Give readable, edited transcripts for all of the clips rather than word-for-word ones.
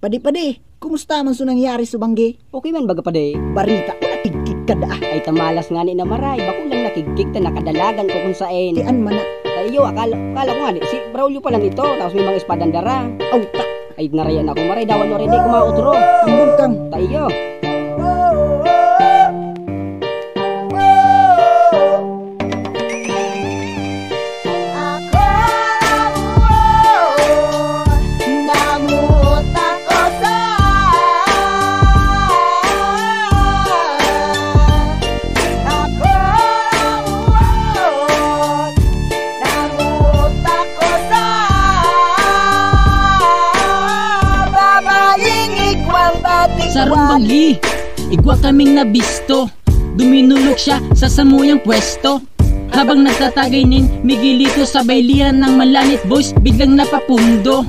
Padi, kumusta man so nangyari sa banggi? Okay man baga pade. Barita ko nakigkig ka da. Ay tamalas nga ni na maray. Bako lang nakigkig ta nakadalagan ko kung sain. Tian man na. Tayo, akala ko nga si Braulio pa lang ito. Tapos may mga espadandara. Aw ta. Ay narayan ako maray. Dawan no rin di kumautro. Ambog kang. Tayo. Sarong banggi, igwa kaming nabisto. Duminulok siya sa samuyang pwesto. Habang nagtatagay nin, migilito sa baylihan ng malanit boys, biglang napapundo.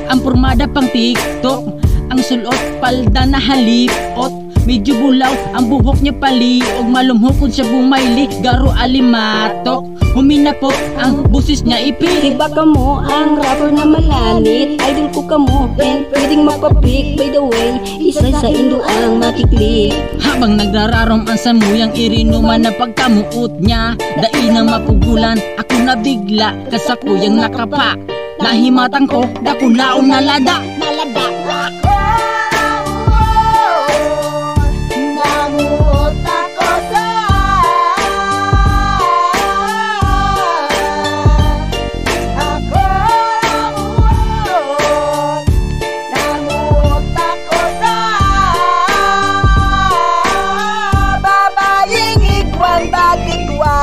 Ang pormada pang TikTok, ang sulot palda na halipot. Medyo bulaw, ang buhok niya paliog, malumhukod siya bumayli, garo alimatok. Huminapok ang busis niya ipik. Iba ka mo ang rapper na malanit. Idol ko ka mo and pwedeng mapapik. By the way, isa sa indo ang makiklik. Habang nagrararom ang samuyang irinuman na pagkamuot niya, dai na mapugulan, ako nabigla kasakuyang nakapa. Nahimatang ko, dakulaon na lada.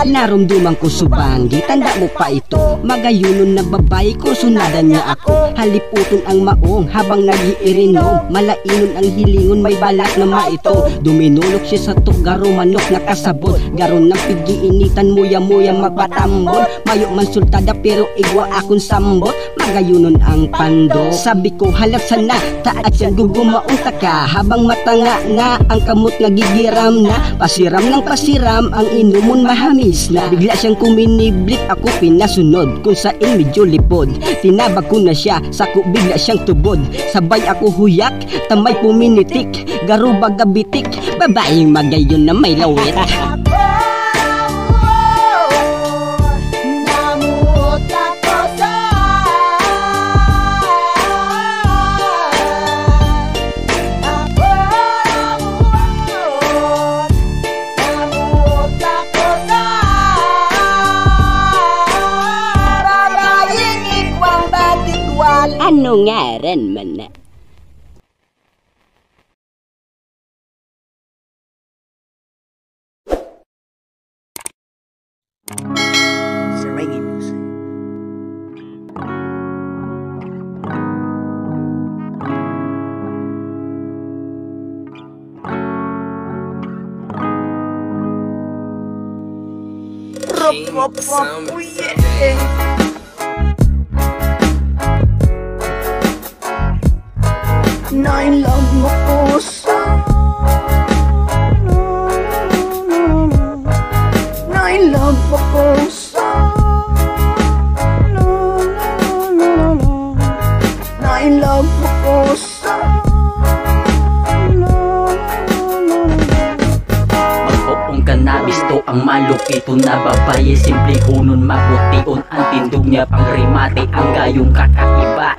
Narumduman ko subanggi, tanda mo pa ito. Magayunon na babae ko, sunadan niya ako. Haliputon ang maong habang nagiirinom. Malainon ang hilingon, may balat na maito. Duminulok siya sa garo manok na kasabot. Garo ng pigiinitan, muya-muya magpatambon. Mayo man sultada pero igwa akong sambot. Magayunon ang pando. Sabi ko halap sana, taat yan gugumaong taka. Habang matanga na, ang kamot nagigiram na. Pasiram ng pasiram, ang inumon mahamis na. Bigla siyang kuminiblik, ako pinasunod kung saan medyo lipod. Tinabag ko na siya, sako bigla siyang tubod. Sabay ako huyak, tamay puminitik. Garo baga bitik, babaeng magayon na may lawit. Ano ngaran man na? Sa reggae music. Nailag mo ko sa Nailag mo ko sa Nailag mo ko sa Magpupong kanabis to ang malupito na babae. Simple hunon mapution, ang tindog niya pang remate. Ang gayong kakaiba,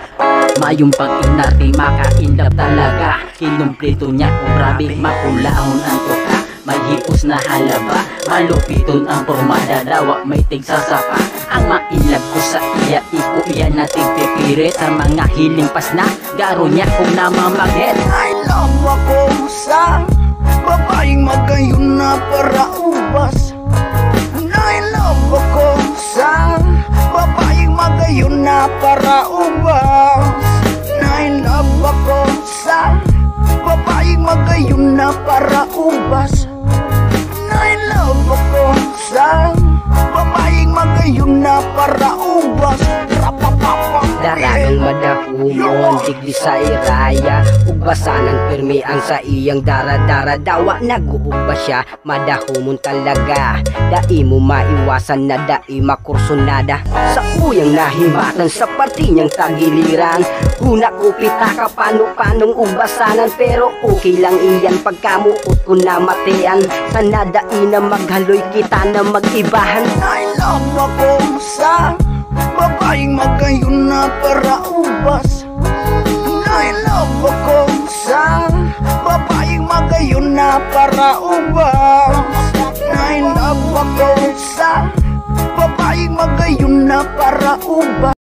mayong pag-inarte, maka-inlove talaga. Kinumpleto niya kung grabe, makulahon ang tuka. May hipos na halaba, malupiton ang pormada. Dawa may tigsasapa, ang ma-inlove ko sa iya. Iko iya na tigpipire sa mga hiling pas na. Garo niya kung namamagnet. I love ako sa babaeng magayon na para ubas. I love ako sa babaeng magayon na para ubas. I love ako sa babaeng magayon na para ubas. I love ako sa babaeng magayon na para ubas. Daragang madahumon, digdi sa iraya. Ugbasanan pirmi ang sa iyang dara-dara. Dawa nag-uugba siya, madahumon talaga. Dai mo maiwasan na dai makursunada. Sa uyang nahimatan sa pati niyang tagiliran. Guna ko pita ka paano-panong ubasanan, pero okay lang iyan pagkamuot ko na matean. Sana dain na maghaloy kita na mag-ibahan. Nailove ako sa babaeng magayon na para ubas. Nailove ako sa babaeng magayon na para ubas. Nailove ako sa babaeng magayon na para ubas.